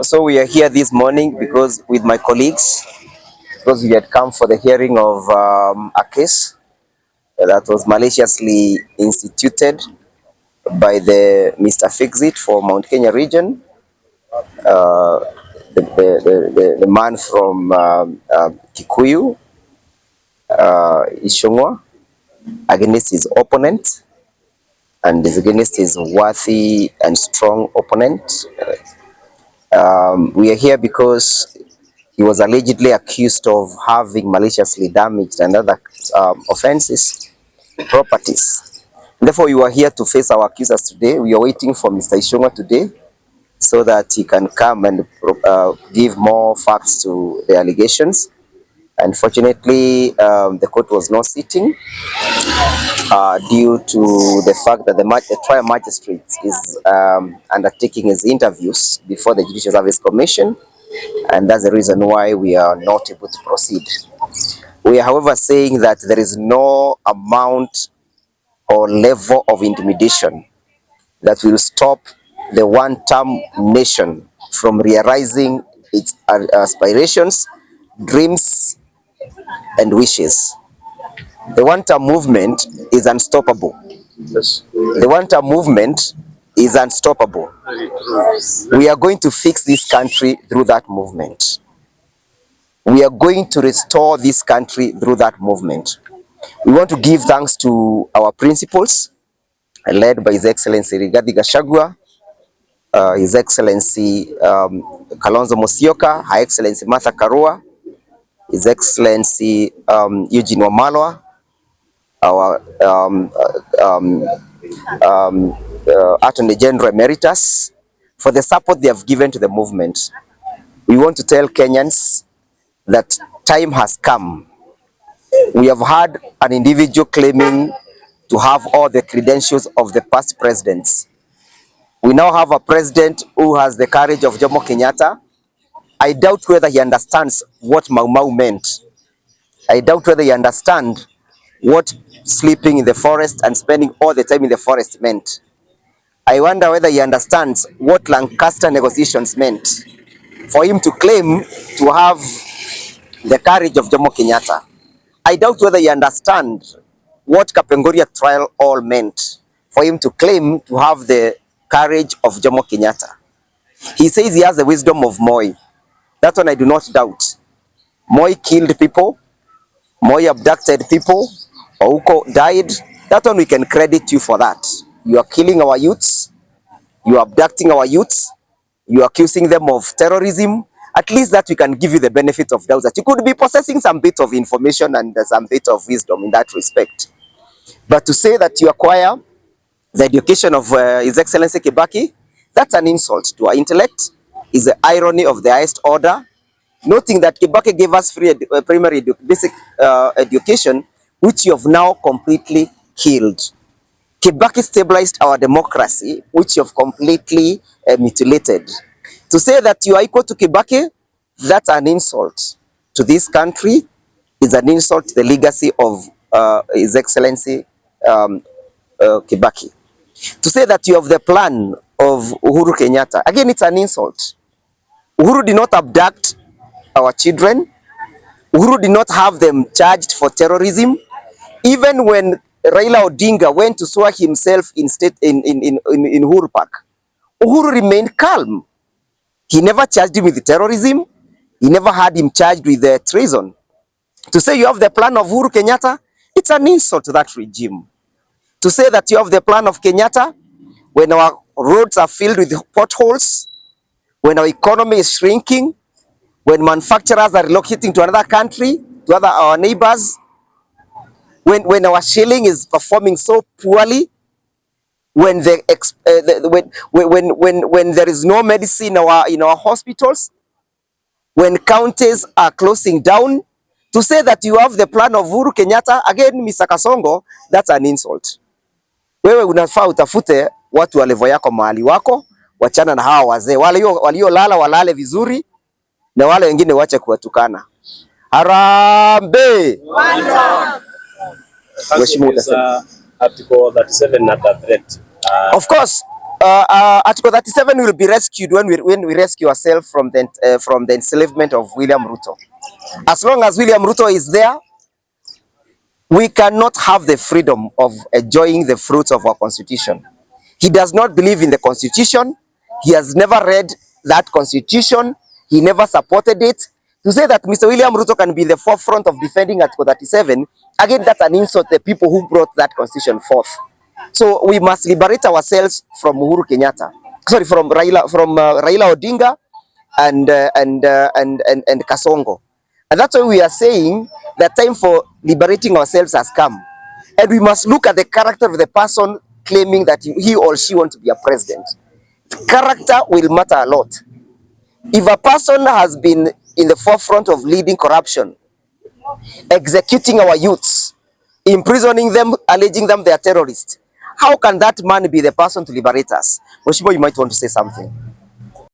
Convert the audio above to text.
So we are here this morning because with my colleagues, because we had come for the hearing of a case that was maliciously instituted by the Mr. Fixit for Mount Kenya region, the man from Kikuyu, Ishungwa, against his opponent, and is against his worthy and strong opponent. We are here because he was allegedly accused of having maliciously damaged and other offenses, properties. Therefore, you are here to face our accusers today. We are waiting for Mr. Ishungwa today so that he can come and give more facts to the allegations. Unfortunately, the court was not sitting due to the fact that the trial magistrate is undertaking his interviews before the Judicial Service Commission, and that's the reason why we are not able to proceed. We are, however, saying that there is no amount or level of intimidation that will stop the one-term nation from realizing its aspirations, dreams, and wishes. The one-term movement is unstoppable. Yes. The one-term movement is unstoppable. We are going to fix this country through that movement. We are going to restore this country through that movement. We want to give thanks to our principals, led by His Excellency Rigathi Gachagua, His Excellency Kalonzo Musyoka, Her Excellency Martha Karua, His Excellency Eugene Wamalwa, our Attorney General Emeritus, for the support they have given to the movement. We want to tell Kenyans that time has come. We have had an individual claiming to have all the credentials of the past presidents. We now have a president who has the courage of Jomo Kenyatta. I doubt whether he understands what Mau Mau meant. I doubt whether he understands what sleeping in the forest and spending all the time in the forest meant. I wonder whether he understands what Lancaster negotiations meant. For him to claim to have the courage of Jomo Kenyatta, I doubt whether he understands what Kapenguria trial all meant. For him to claim to have the courage of Jomo Kenyatta. He says he has the wisdom of Moi. That one I do not doubt. Moi killed people. Moi abducted people. Ouko died. That one we can credit you for that. You are killing our youths. You are abducting our youths. You are accusing them of terrorism. At least that we can give you the benefit of doubt that you could be possessing some bit of information and some bit of wisdom in that respect. But to say that you acquire the education of His Excellency Kibaki, that's an insult to our intellect, is the irony of the highest order, noting that Kibaki gave us free primary basic education, which you have now completely killed. Kibaki stabilized our democracy, which you have completely mutilated. To say that you are equal to Kibaki, that's an insult to this country, is an insult to the legacy of His Excellency Kibaki. To say that you have the plan of Uhuru Kenyatta, again, it's an insult. Uhuru did not abduct our children. Uhuru did not have them charged for terrorism. Even when Raila Odinga went to swear himself in Uhuru Park, Uhuru remained calm. He never charged him with terrorism. He never had him charged with treason. To say you have the plan of Uhuru Kenyatta, it's an insult to that regime. To say that you have the plan of Kenyatta when our roads are filled with potholes, when our economy is shrinking, when manufacturers are relocating to another country, to our neighbors, when our shilling is performing so poorly, when there is no medicine in our hospitals, when counties are closing down, to say that you have the plan of Uhuru Kenyatta, again, Mr. Kasongo, that's an insult. Wewe unafaa utafute watu wa level yako mahali wako, wachana na hawa wazee. Wale waliolala walale vizuri na wale wengine wache kuwatukana. Harambe! Mheshimiwa, Article 37 not a threat. Of course, Article 37 will be rescued when we rescue ourselves from the enslavement of William Ruto. As long as William Ruto is there, we cannot have the freedom of enjoying the fruits of our constitution. He does not believe in the constitution. He has never read that constitution. He never supported it. To say that Mr. William Ruto can be in the forefront of defending Article 37, again, that's an insult to the people who brought that constitution forth. So we must liberate ourselves from Uhuru Kenyatta. Sorry, from Raila Odinga and Kasongo. And that's why we are saying that time for liberating ourselves has come. And we must look at the character of the person claiming that he or she wants to be a president. Character will matter a lot. If a person has been in the forefront of leading corruption, executing our youths, imprisoning them, alleging them they are terrorists, how can that man be the person to liberate us? Mheshimiwa, you might want to say something.